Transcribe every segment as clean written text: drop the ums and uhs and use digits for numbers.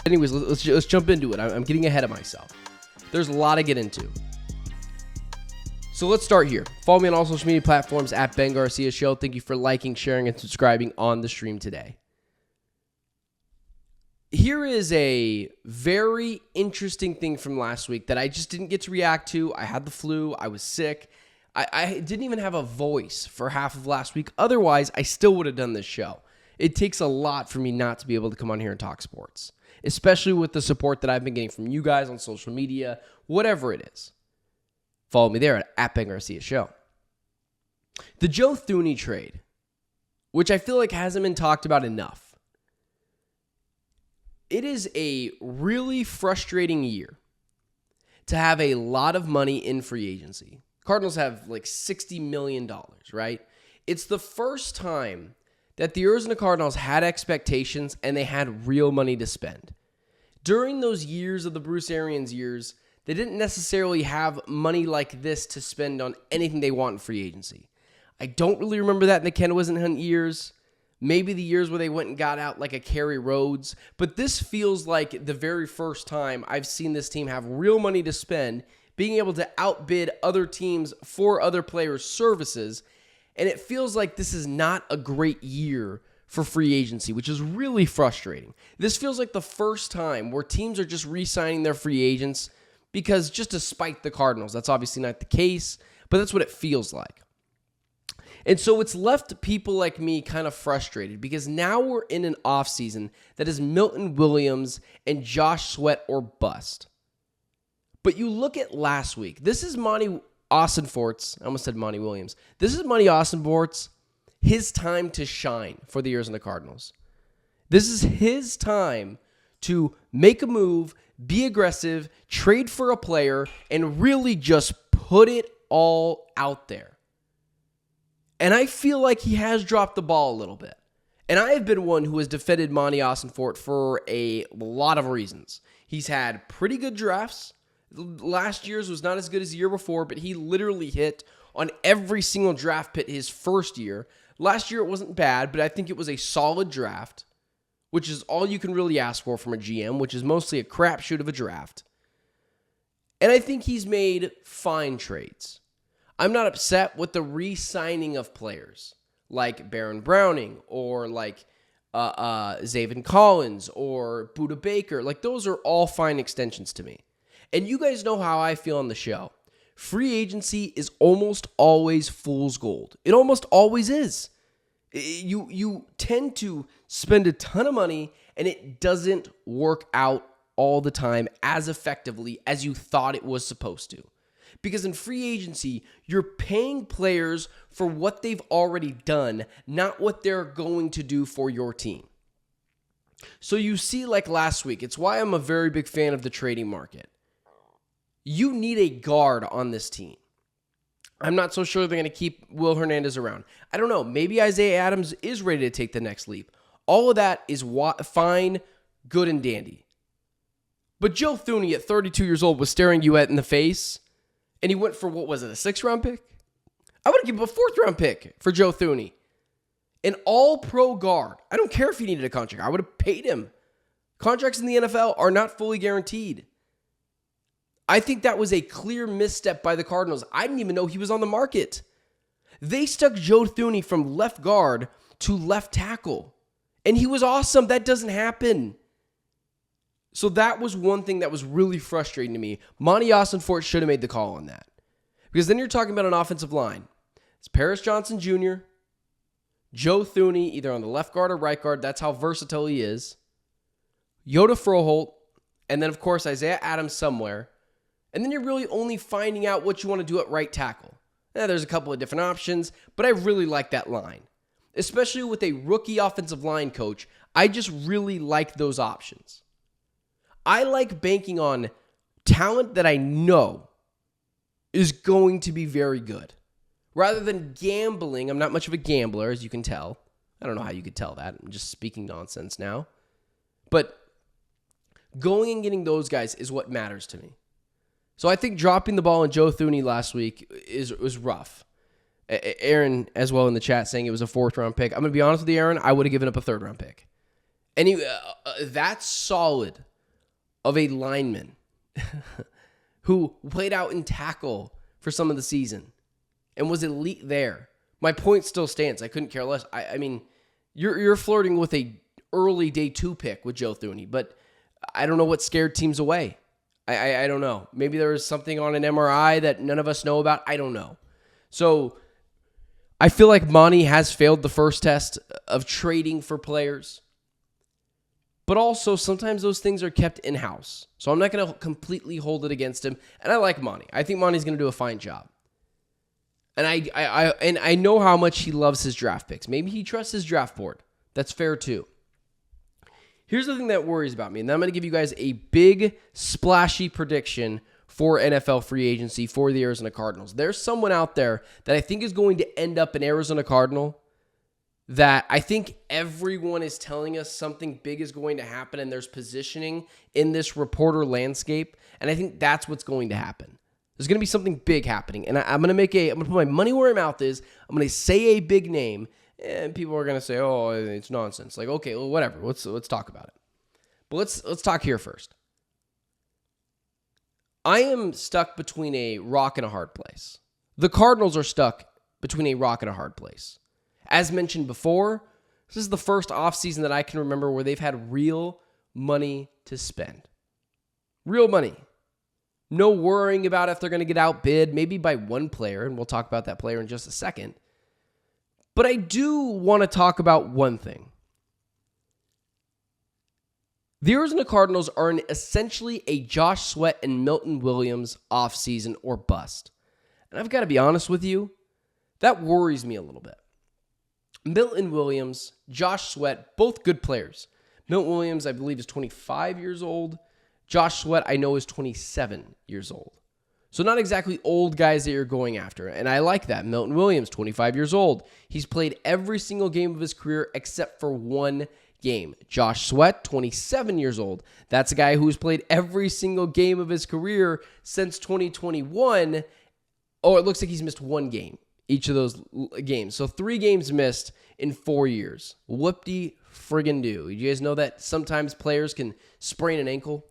Anyways, let's jump into it. I'm getting ahead of myself. There's a lot to get into. So let's start here. Follow me on all social media platforms at Ben Garcia Show. Thank you for liking, sharing, and subscribing on the stream today. Here is a very interesting thing from last week that I just didn't get to react to. I had the flu. I was sick. I didn't even have a voice for half of last week. Otherwise, I still would have done this show. It takes a lot for me not to be able to come on here and talk sports, especially with the support that I've been getting from you guys on social media, whatever it is. Follow me there at Ben Garcia Show. The Joe Thuney trade, which I feel like hasn't been talked about enough. It is a really frustrating year to have a lot of money in free agency. Cardinals have like $60 million, right? It's the first time that the Arizona Cardinals had expectations and they had real money to spend. During those years of the Bruce Arians years, they didn't necessarily have money like this to spend on anything they want in free agency. I don't really remember that in the Ken Whisenhunt years. Maybe the years where they went and got out like a Kerry Rhodes. But this feels like the very first time I've seen this team have real money to spend, being able to outbid other teams for other players' services. And it feels like this is not a great year for free agency, which is really frustrating. This feels like the first time where teams are just re-signing their free agents because just to spite the Cardinals. That's obviously not the case, but that's what it feels like. And so it's left people like me kind of frustrated because now we're in an offseason that is Milton Williams and Josh Sweat or bust. But you look at last week. This is Monty Austin-Fort's. I almost said Monty Williams. This is Monty Austin-Fort's, his time to shine for the Arizona Cardinals. This is his time to make a move, be aggressive, trade for a player, and really just put it all out there. And I feel like he has dropped the ball a little bit. And I have been one who has defended Monty Austin-Fort for a lot of reasons. He's had pretty good drafts. Last year's was not as good as the year before, but he literally hit on every single draft pick his first year. Last year it wasn't bad, but I think it was a solid draft, which is all you can really ask for from a GM, which is mostly a crapshoot of a draft. And I think he's made fine trades. I'm not upset with the re-signing of players like Baron Browning or like Zaven Collins or Budda Baker. Like those are all fine extensions to me. And you guys know how I feel on the show. Free agency is almost always fool's gold. It almost always is. You tend to spend a ton of money and it doesn't work out all the time as effectively as you thought it was supposed to. Because in free agency, you're paying players for what they've already done, not what they're going to do for your team. So you see, like last week, it's why I'm a very big fan of the trading market. You need a guard on this team. I'm not so sure they're going to keep Will Hernandez around. I don't know. Maybe Isaiah Adams is ready to take the next leap. All of that is fine, good, and dandy. But Joe Thuney at 32 years old was staring you in the face, and he went for, what was it, a 6th-round pick? I would have given him a 4th-round pick for Joe Thuney. An all-pro guard. I don't care if he needed a contract. I would have paid him. Contracts in the NFL are not fully guaranteed. I think that was a clear misstep by the Cardinals. I didn't even know he was on the market. They stuck Joe Thuney from left guard to left tackle. And he was awesome. That doesn't happen. So that was one thing that was really frustrating to me. Monty Austin-Fort should have made the call on that. Because then you're talking about an offensive line. It's Paris Johnson Jr., Joe Thuney, either on the left guard or right guard. That's how versatile he is. Yoda Froholt. And then, of course, Isaiah Adams somewhere. And then you're really only finding out what you want to do at right tackle. There's a couple of different options, but I really like that line. Especially with a rookie offensive line coach, I just really like those options. I like banking on talent that I know is going to be very good. Rather than gambling, I'm not much of a gambler, as you can tell. I don't know how you could tell that. I'm just speaking nonsense now. But going and getting those guys is what matters to me. So I think dropping the ball on Joe Thuney last week was rough. Aaron, as well in the chat, saying it was a 4th-round pick. I'm going to be honest with you, Aaron. I would have given up a 3rd-round pick. And that's solid of a lineman who played out in tackle for some of the season and was elite there. My point still stands. I couldn't care less. I mean, you're flirting with a early day 2 pick with Joe Thuney, but I don't know what scared teams away. I don't know. Maybe there was something on an MRI that none of us know about. I don't know. So I feel like Monty has failed the first test of trading for players. But also, sometimes those things are kept in-house. So I'm not going to completely hold it against him. And I like Monty. I think Monty's going to do a fine job. And I know how much he loves his draft picks. Maybe he trusts his draft board. That's fair too. Here's the thing that worries about me, and then I'm going to give you guys a big, splashy prediction for NFL free agency for the Arizona Cardinals. There's someone out there that I think is going to end up an Arizona Cardinal that I think everyone is telling us something big is going to happen, and there's positioning in this reporter landscape, and I think that's what's going to happen. There's going to be something big happening, and I'm going to put my money where my mouth is. I'm going to say a big name, and people are going to say, "Oh, it's nonsense." Like, okay, well, whatever. Let's talk about it. But let's talk here first. I am stuck between a rock and a hard place. The Cardinals are stuck between a rock and a hard place. As mentioned before, this is the first offseason that I can remember where they've had real money to spend. Real money. No worrying about if they're going to get outbid, maybe by one player, and we'll talk about that player in just a second. But I do want to talk about one thing. The Arizona Cardinals are in essentially a Josh Sweat and Milton Williams offseason or bust. And I've got to be honest with you, that worries me a little bit. Milton Williams, Josh Sweat, both good players. Milton Williams, I believe, is 25 years old. Josh Sweat, I know, is 27 years old. So not exactly old guys that you're going after. And I like that. Milton Williams, 25 years old. He's played every single game of his career except for one game. Josh Sweat, 27 years old. That's a guy who's played every single game of his career since 2021. Oh, it looks like he's missed one game each of those games. So 3 games missed in 4 years. Whoop-de-friggin-do. You guys know that sometimes players can sprain an ankle?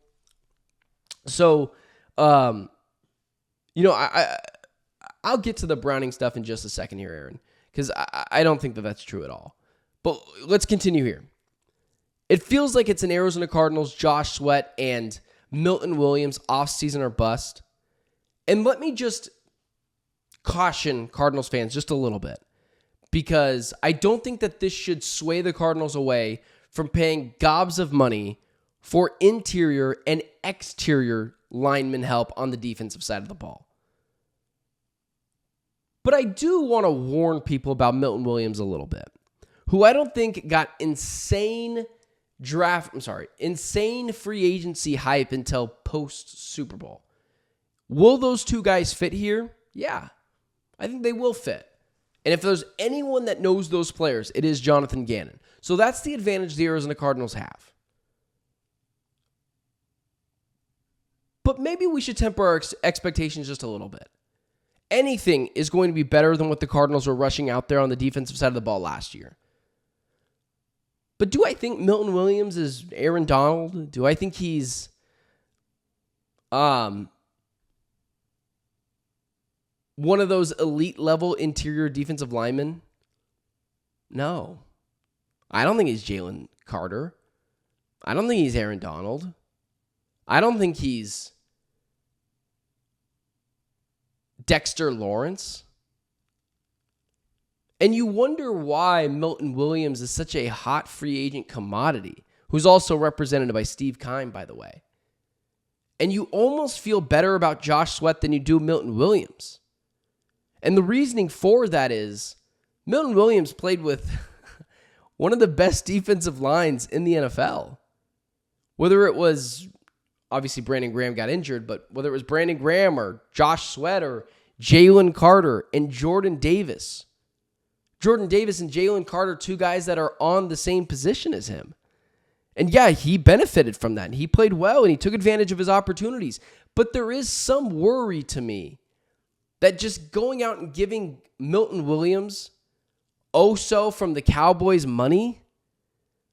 So, I'll get to the Browning stuff in just a second here, Aaron, because I don't think that that's true at all. But let's continue here. It feels like it's an Arizona Cardinals, Josh Sweat, and Milton Williams offseason or bust. And let me just caution Cardinals fans just a little bit, because I don't think that this should sway the Cardinals away from paying gobs of money for interior and exterior lineman help on the defensive side of the ball. But I do want to warn people about Milton Williams a little bit, who I don't think got insane free agency hype until post-Super Bowl. Will those two guys fit here? Yeah, I think they will fit. And if there's anyone that knows those players, it is Jonathan Gannon. So that's the advantage the Arizona Cardinals have. But maybe we should temper our expectations just a little bit. Anything is going to be better than what the Cardinals were rushing out there on the defensive side of the ball last year. But do I think Milton Williams is Aaron Donald? Do I think he's one of those elite level interior defensive linemen? No. I don't think he's Jalen Carter. I don't think he's Aaron Donald. I don't think he's Dexter Lawrence. And you wonder why Milton Williams is such a hot free agent commodity, who's also represented by Steve Keim, by the way. And you almost feel better about Josh Sweat than you do Milton Williams. And the reasoning for that is Milton Williams played with one of the best defensive lines in the NFL. Whether it was, obviously Brandon Graham got injured, but whether it was Brandon Graham or Josh Sweat or Jalen Carter and Jordan Davis. Jordan Davis and Jalen Carter, two guys that are on the same position as him. And yeah, he benefited from that. And he played well and he took advantage of his opportunities. But there is some worry to me that just going out and giving Milton Williams from the Cowboys money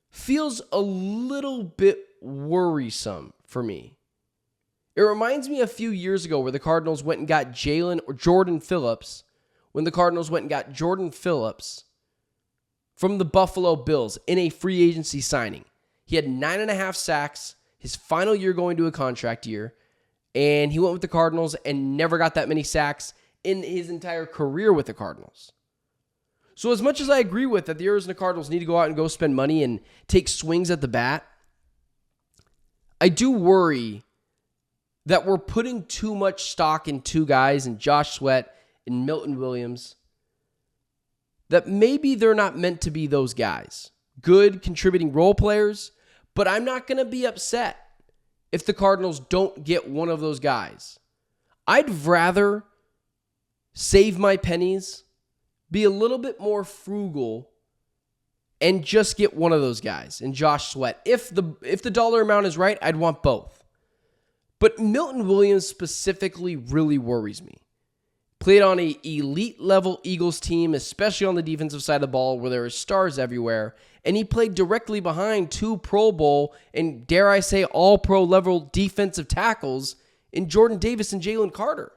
feels a little bit worrisome for me. It reminds me a few years ago where the Cardinals went and got Jordan Phillips, when the Cardinals went and got Jordan Phillips from the Buffalo Bills in a free agency signing. He had 9.5 sacks, his final year going to a contract year, and he went with the Cardinals and never got that many sacks in his entire career with the Cardinals. So as much as I agree with that the Arizona Cardinals need to go out and go spend money and take swings at the bat, I do worry that we're putting too much stock in two guys, in Josh Sweat and Milton Williams, that maybe they're not meant to be those guys. Good contributing role players, but I'm not going to be upset if the Cardinals don't get one of those guys. I'd rather save my pennies, be a little bit more frugal, and just get one of those guys, and Josh Sweat. If the dollar amount is right, I'd want both. But Milton Williams specifically really worries me. Played on an elite-level Eagles team, especially on the defensive side of the ball, where there are stars everywhere, and he played directly behind two Pro Bowl and, dare I say, all-pro level defensive tackles in Jordan Davis and Jalen Carter.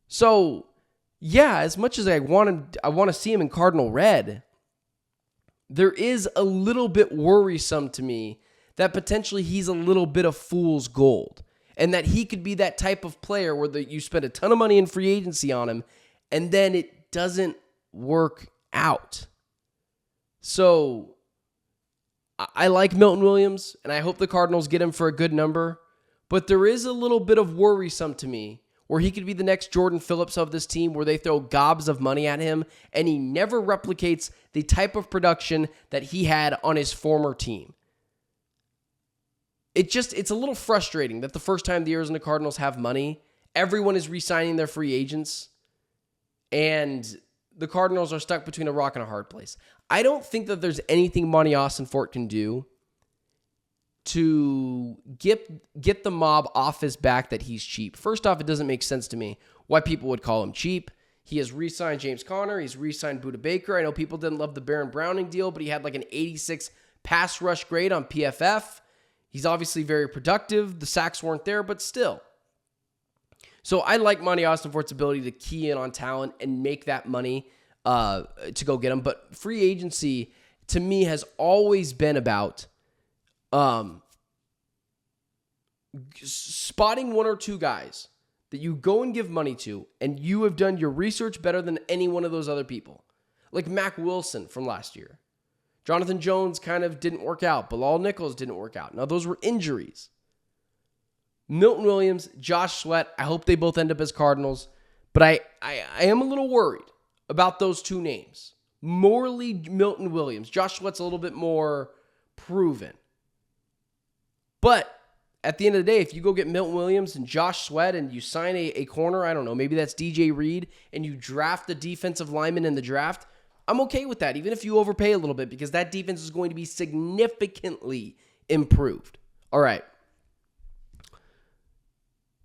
So, yeah, as much as I want to see him in Cardinal red, there is a little bit worrisome to me that potentially he's a little bit of fool's gold. And that he could be that type of player where you spend a ton of money in free agency on him, and then it doesn't work out. So, I like Milton Williams, and I hope the Cardinals get him for a good number. But there is a little bit of worrisome to me where he could be the next Jordan Phillips of this team, where they throw gobs of money at him, and he never replicates the type of production that he had on his former team. It's a little frustrating that the first time the Arizona Cardinals have money, everyone is re-signing their free agents, and the Cardinals are stuck between a rock and a hard place. I don't think that there's anything Monty Austinfort can do to get the mob off his back that he's cheap. First off, it doesn't make sense to me why people would call him cheap. He has re-signed James Conner. He's re-signed Budda Baker. I know people didn't love the Baron Browning deal, but he had like an 86 pass rush grade on PFF. He's obviously very productive. The sacks weren't there, but still. So I like Monty Austinfort's ability to key in on talent and make that money to go get him. But free agency, to me, has always been about spotting one or two guys that you go and give money to, and you have done your research better than any one of those other people. Like Mac Wilson from last year. Jonathan Jones kind of didn't work out. Bilal Nichols didn't work out. Now, those were injuries. Milton Williams, Josh Sweat, I hope they both end up as Cardinals. But I am a little worried about those two names. Morely Milton Williams. Josh Sweat's a little bit more proven. But at the end of the day, if you go get Milton Williams and Josh Sweat and you sign a corner, I don't know, maybe that's DJ Reed, and you draft the defensive lineman in the draft, I'm okay with that, even if you overpay a little bit, because that defense is going to be significantly improved. All right.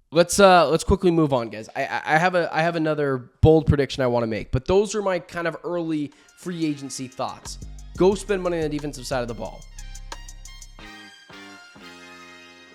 Let's quickly move on, guys. I have another bold prediction I want to make, but those are my kind of early free agency thoughts. Go spend money on the defensive side of the ball.